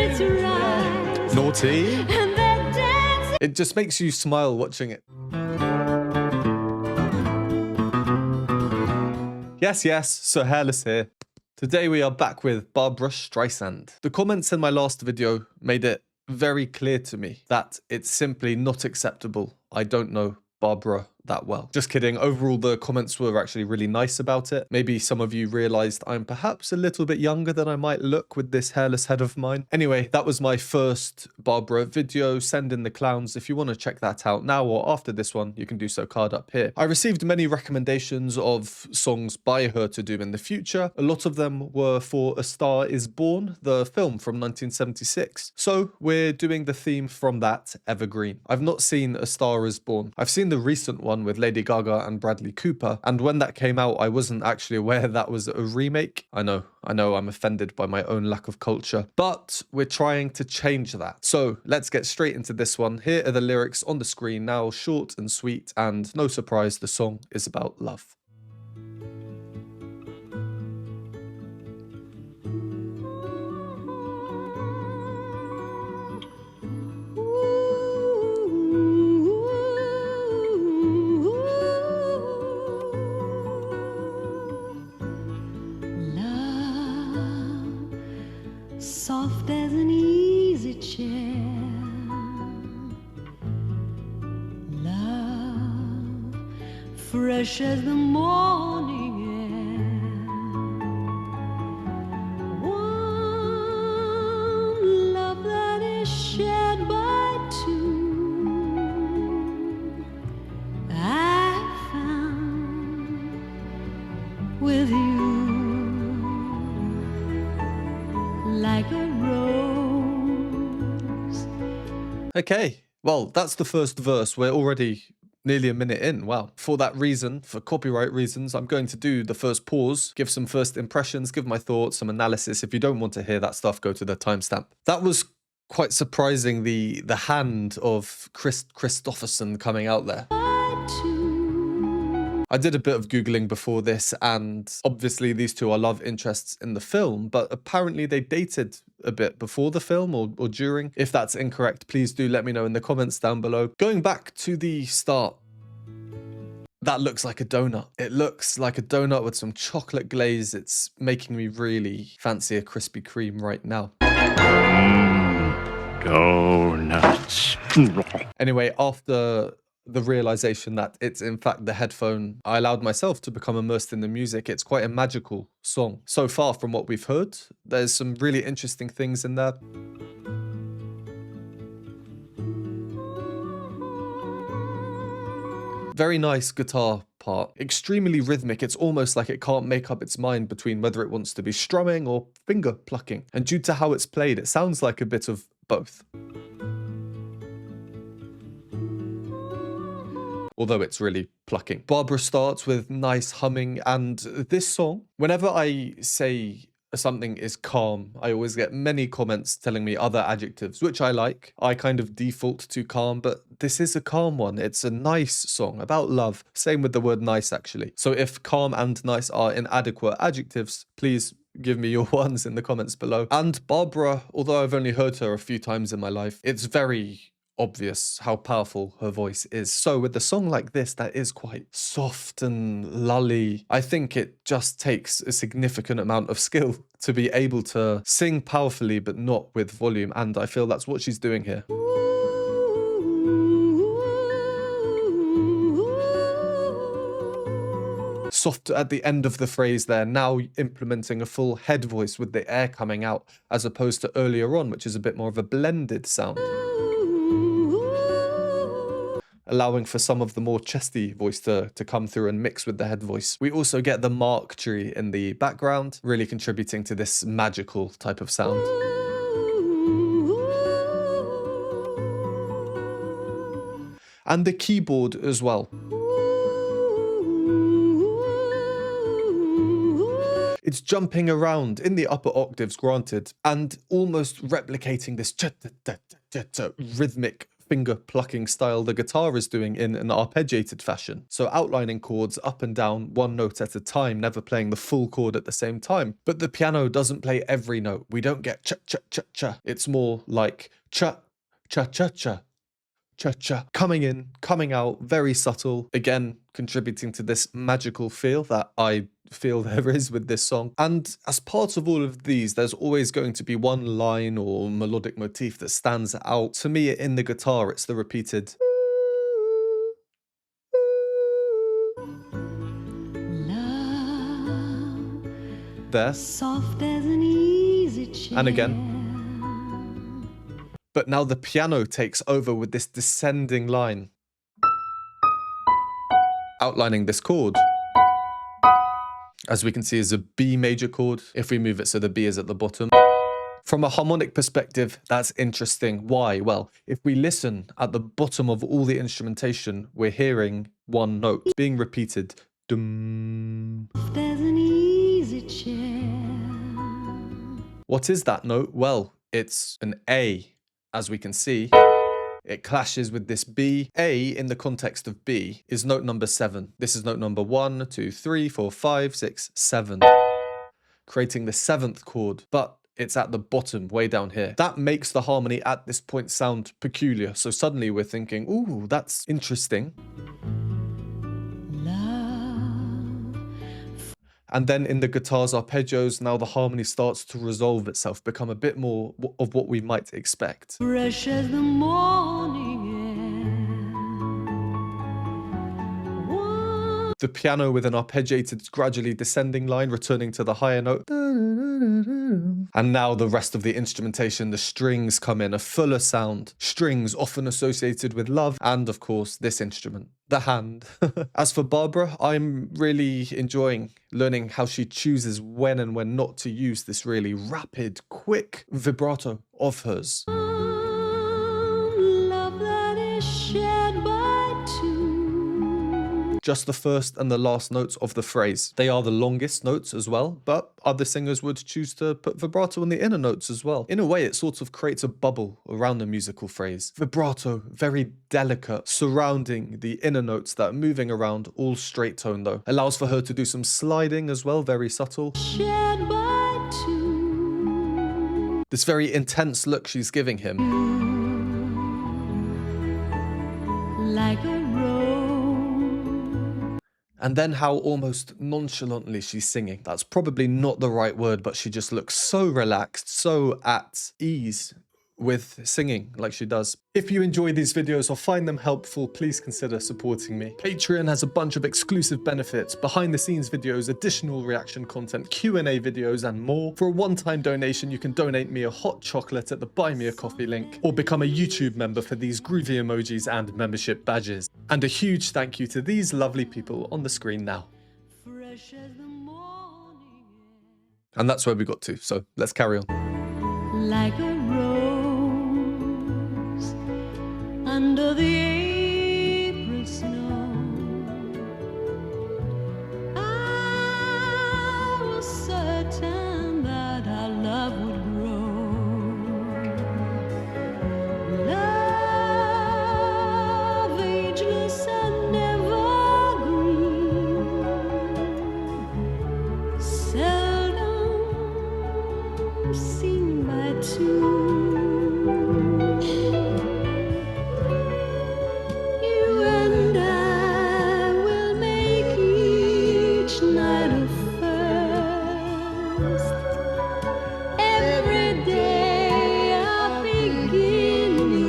spirits rise. Naughty. And they're dancing. It just makes you smile watching it. Yes, yes, Sir Hairless here. Today we are back with Barbra Streisand. The comments in my last video made it very clear to me that it's simply not acceptable. I don't know Barbra that well. Just kidding. Overall, the comments were actually really nice about it. Maybe some of you realized I'm perhaps a little bit younger than I might look with this hairless head of mine. Anyway, that was my first Barbra video. Send in the clowns if you want to check that out now or after this one. You can do so card up here. I received many recommendations of songs by her to do in the future. A lot of them were for A Star Is Born, the film from 1976. So we're doing the theme from that, Evergreen. I've not seen A Star Is Born. I've seen the recent one with Lady Gaga and Bradley Cooper, and when that came out I wasn't actually aware that was a remake. I know I'm offended by my own lack of culture, but we're trying to change that. So let's get straight into this one. Here are the lyrics on the screen now, short and sweet, and no surprise, the song is about love. Soft as an easy chair, love, fresh as the morning air, one love that is shared by two, I found with you. Like a rose. Okay, well, that's the first verse. We're already nearly a minute in. Wow. For that reason, for copyright reasons, I'm going to do the first pause, give some first impressions, give my thoughts, some analysis. If you don't want to hear that stuff, go to the timestamp. That was quite surprising, the hand of Christopherson coming out there. I did a bit of Googling before this, and obviously these two are love interests in the film, but apparently they dated a bit before the film or during. If that's incorrect, please do let me know in the comments down below. Going back to the start, that looks like a donut. It looks like a donut with some chocolate glaze. It's making me really fancy a Krispy Kreme right now. Donuts. Anyway, after the realization that it's in fact the headphone, I allowed myself to become immersed in the music. It's quite a magical song. So far from what we've heard, there's some really interesting things in there. Very nice guitar part, extremely rhythmic. It's almost like it can't make up its mind between whether it wants to be strumming or finger plucking. And due to how it's played, it sounds like a bit of both. Although it's really plucking. Barbra starts with nice humming, and this song, whenever I say something is calm, I always get many comments telling me other adjectives, which I like. I kind of default to calm, but this is a calm one. It's a nice song about love. Same with the word nice, actually. So if calm and nice are inadequate adjectives, please give me your ones in the comments below. And Barbra, although I've only heard her a few times in my life, it's very obvious how powerful her voice is. So with a song like this that is quite soft and lully, I think it just takes a significant amount of skill to be able to sing powerfully but not with volume, and I feel that's what she's doing here. Soft at the end of the phrase there, now implementing a full head voice with the air coming out, as opposed to earlier on, which is a bit more of a blended sound, allowing for some of the more chesty voice to come through and mix with the head voice. We also get the mark tree in the background, really contributing to this magical type of sound. And the keyboard as well. It's jumping around in the upper octaves, granted, and almost replicating this rhythmic finger plucking style the guitar is doing in an arpeggiated fashion. So outlining chords up and down one note at a time, never playing the full chord at the same time. But the piano doesn't play every note. We don't get cha-cha-cha-cha. It's more like cha-cha-cha-cha. Cha-cha, coming in, coming out, very subtle, again contributing to this magical feel that I feel there is with this song. And as part of all of these, there's always going to be one line or melodic motif that stands out. To me, in the guitar, it's the repeated Love, there, soft as an easy chair. and again. But now the piano takes over with this descending line, outlining this chord. As we can see, is a B major chord. If we move it so the B is at the bottom. From a harmonic perspective, that's interesting. Why? Well, if we listen at the bottom of all the instrumentation, we're hearing one note being repeated. Dum. Soft as an easy chair. What is that note? Well, it's an A. As we can see, it clashes with this B. A, in the context of B, is note number 7. This is note number 1, 2, 3, 4, 5, 6, 7. Creating the 7th chord, but it's at the bottom, way down here. That makes the harmony at this point sound peculiar. So suddenly we're thinking, ooh, that's interesting. And then in the guitar's arpeggios, now the harmony starts to resolve itself, become a bit more of what we might expect. Fresh as the morning air. The piano with an arpeggiated, gradually descending line, returning to the higher note. And now the rest of the instrumentation, the strings come in, a fuller sound. Strings often associated with love, and of course, this instrument, the hand. As for Barbra, I'm really enjoying learning how she chooses when and when not to use this really rapid, quick vibrato of hers. Love that is shared by two. Just the first and the last notes of the phrase. They are the longest notes as well, but other singers would choose to put vibrato on the inner notes as well. In a way, it sort of creates a bubble around the musical phrase. Vibrato, very delicate, surrounding the inner notes that are moving around, all straight tone though. Allows for her to do some sliding as well, very subtle. Shared by two. This very intense look she's giving him. Like a rose. And then how almost nonchalantly she's singing. That's probably not the right word, but she just looks so relaxed, so at ease with singing like she does. If you enjoy these videos or find them helpful, please consider supporting me. Patreon has a bunch of exclusive benefits, behind the scenes videos, additional reaction content, Q&A videos, and more. For a one-time donation, you can donate me a hot chocolate at the Buy Me a Coffee link, or become a YouTube member for these groovy emojis and membership badges. And a huge thank you to these lovely people on the screen now. Fresh as the morning And that's where we got to, so let's carry on. air. Like a rose under the April snow. I was certain that our love would grow. Love ageless and evergreen. Seldom seen by two. You and I will make each night a first. Every day a beginning.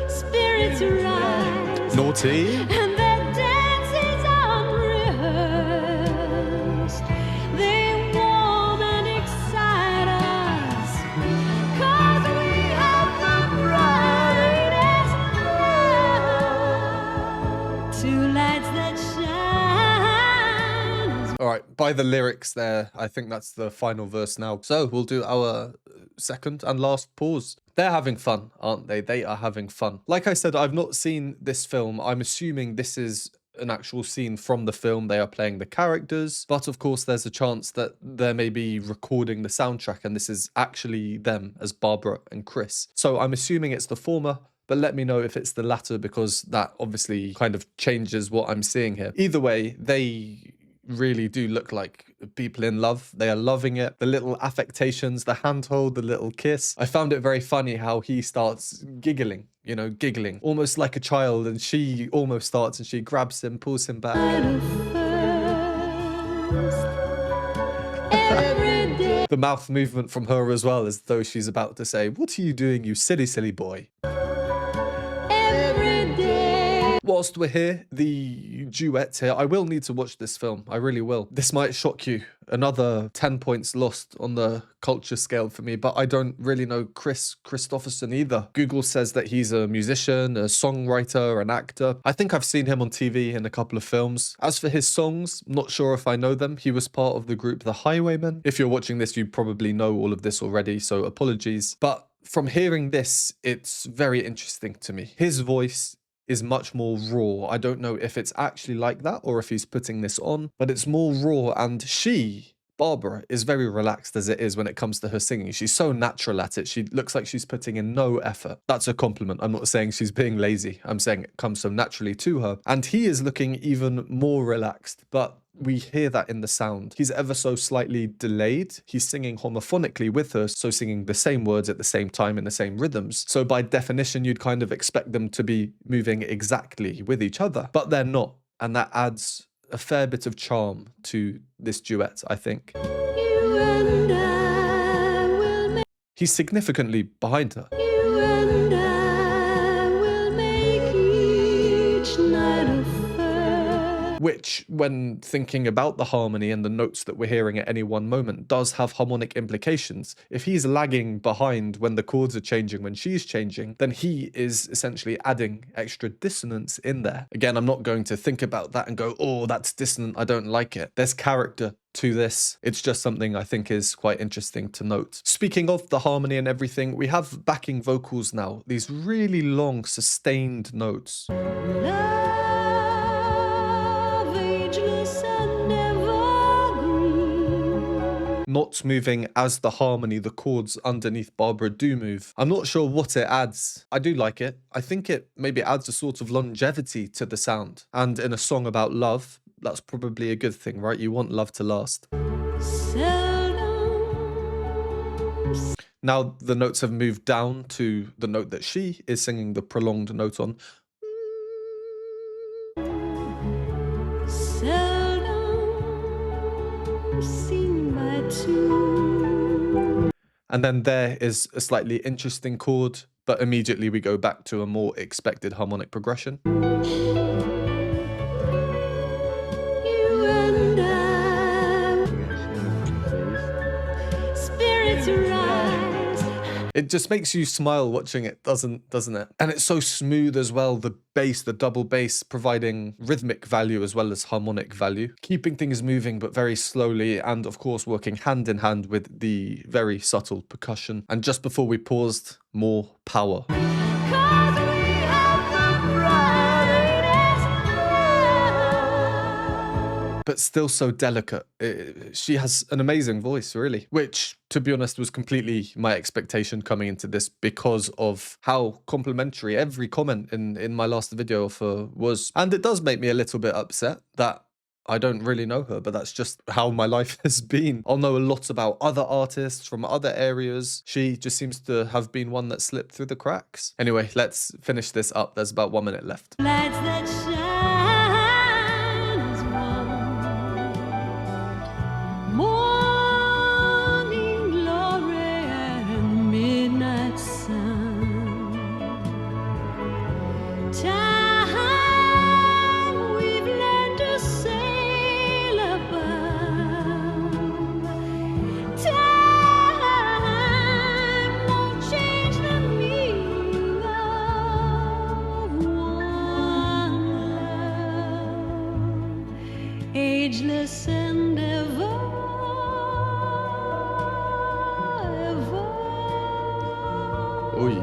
Spirits rise. Naughty. And their dance is unrehearsed. They warm and excite us, 'cause we have the brightest love. Two lights that shine. All right, by the lyrics there, I think that's the final verse now. So we'll do our second and last pause. They're having fun, aren't they? They are having fun. Like I said, I've not seen this film. I'm assuming this is an actual scene from the film. They are playing the characters, but of course there's a chance that they may be recording the soundtrack and this is actually them as Barbara and Chris. So I'm assuming it's the former, but let me know if it's the latter, because that obviously kind of changes what I'm seeing here. Either way, they really do look like people in love. They are loving it. The little affectations, the handhold, the little kiss. I found it very funny how he starts giggling, you know, giggling, almost like a child, and she almost starts and she grabs him, pulls him back. The mouth movement from her as well, as though she's about to say, "What are you doing, you silly, silly boy?" Whilst we're here, the duet here, I will need to watch this film. I really will. This might shock you. Another 10 points lost on the culture scale for me, but I don't really know Chris Christopherson either. Google says that he's a musician, a songwriter, an actor. I think I've seen him on TV in a couple of films. As for his songs, not sure if I know them. He was part of the group The Highwaymen. If you're watching this, you probably know all of this already, so apologies. But from hearing this, it's very interesting to me. His voice is much more raw. I don't know if it's actually like that or if he's putting this on, but it's more raw, and she, Barbara, is very relaxed as it is when it comes to her singing. She's so natural at it. She looks like she's putting in no effort. That's a compliment. I'm not saying she's being lazy. I'm saying it comes so naturally to her. And he is looking even more relaxed, but we hear that in the sound. He's ever so slightly delayed. He's singing homophonically with her, so singing the same words at the same time in the same rhythms. So by definition, you'd kind of expect them to be moving exactly with each other, but they're not. And that adds a fair bit of charm to this duet, I think. You and I will make, He's significantly behind her. you and I will make each night a first. Which, when thinking about the harmony and the notes that we're hearing at any one moment, does have harmonic implications. If he's lagging behind when the chords are changing, when she's changing, then he is essentially adding extra dissonance in there. Again, I'm not going to think about that and go, oh, that's dissonant, I don't like it. There's character to this. It's just something I think is quite interesting to note. Speaking of the harmony and everything, we have backing vocals now. These really long, sustained notes. Love, ageless and evergreen. Not moving as the harmony, the chords underneath Barbara do move. I'm not sure what it adds. I do like it. I think it maybe adds a sort of longevity to the sound. And in a song about love, that's probably a good thing, right? You want love to last. Seldom. Now the notes have moved down to the note that she is singing the prolonged note on. Seldom seen by two. And then there is a slightly interesting chord, but immediately we go back to a more expected harmonic progression. You and I, spirits rise. It just makes you smile watching it, doesn't it? And it's so smooth as well. The bass, the double bass, providing rhythmic value as well as harmonic value, keeping things moving but very slowly, and of course working hand in hand with the very subtle percussion. And just before we paused, more power. 'Cause we have the brightest love. But still so delicate. She has an amazing voice, really, which, to be honest, was completely my expectation coming into this because of how complimentary every comment in my last video of her was. And it does make me a little bit upset that I don't really know her, but that's just how my life has been. I'll know a lot about other artists from other areas. She just seems to have been one that slipped through the cracks. Anyway, let's finish this up. There's about 1 minute left. Lights that shine as one. Morning glory and midnight sun. Time we've learned to sail above. Time won't change the meaning of one love, ageless and ever. Uy.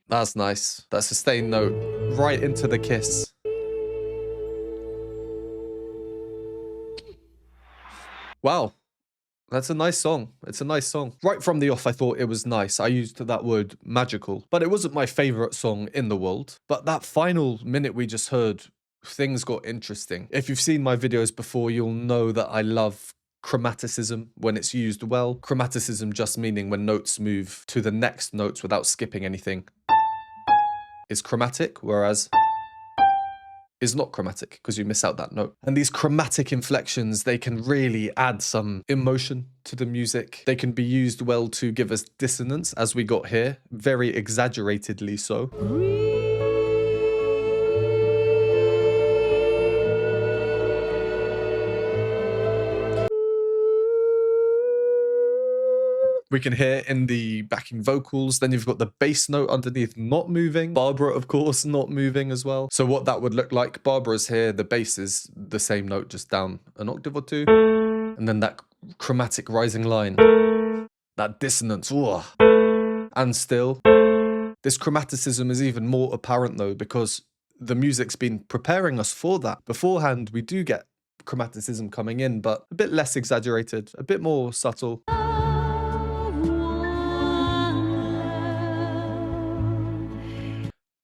That's nice. That sustained note right into the kiss. Wow. That's a nice song. It's a nice song. Right from the off, I thought it was nice. I used that word magical, but it wasn't my favorite song in the world. But that final minute we just heard, things got interesting. If you've seen my videos before, you'll know that I love chromaticism when it's used well. Chromaticism just meaning when notes move to the next notes without skipping anything is chromatic, whereas is not chromatic because you miss out that note. And these chromatic inflections, they can really add some emotion to the music. They can be used well to give us dissonance, as we got here, very exaggeratedly so. We can hear in the backing vocals. Then you've got the bass note underneath not moving. Barbara, of course, not moving as well. So what that would look like, Barbara's here, the bass is the same note, just down an octave or two. And then that chromatic rising line, that dissonance, ooh. And still, this chromaticism is even more apparent though, because the music's been preparing us for that. Beforehand, we do get chromaticism coming in, but a bit less exaggerated, a bit more subtle.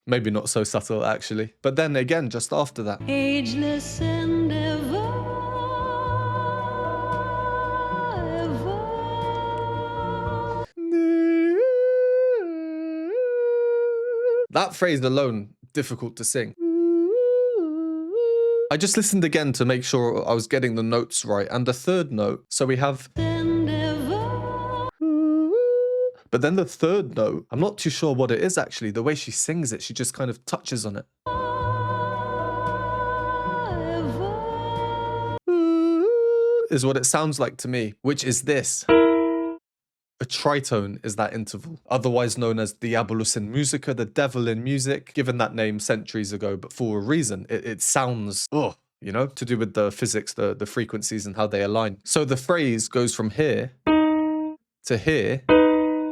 Maybe not so subtle, actually. But then again, just after that. Ageless and ever. That phrase alone, difficult to sing. I just listened again to make sure I was getting the notes right. And the third note, so we have... But then the third note, I'm not too sure what it is actually. The way she sings it, she just kind of touches on it. Is what it sounds like to me, which is this. A tritone is that interval, otherwise known as Diabolus in Musica, the devil in music, given that name centuries ago, but for a reason. It sounds, oh, you know, to do with the physics, the frequencies and how they align. So the phrase goes from here to here.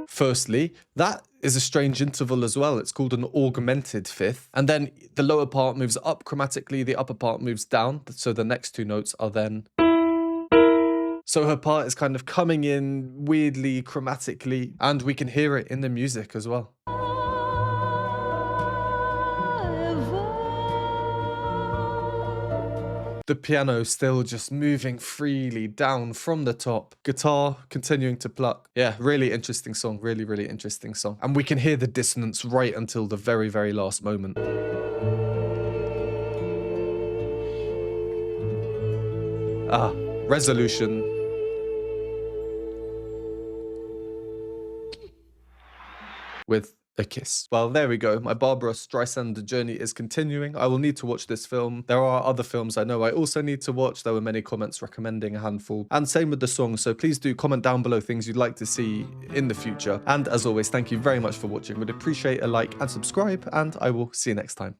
Firstly, that is a strange interval as well. It's called an augmented fifth. And then the lower part moves up chromatically, the upper part moves down. So the next two notes are then... So her part is kind of coming in weirdly, chromatically, and we can hear it in the music as well. The piano still just moving freely down from the top. Guitar continuing to pluck. Yeah, really interesting song. Really, really interesting song. And we can hear the dissonance right until the very, very last moment. Ah, resolution. With a kiss. Well, there we go. My Barbra Streisand journey is continuing. I will need to watch this film. There are other films I know I also need to watch. There were many comments recommending a handful. And same with the song. So please do comment down below things you'd like to see in the future. And as always, thank you very much for watching. Would appreciate a like and subscribe. And I will see you next time.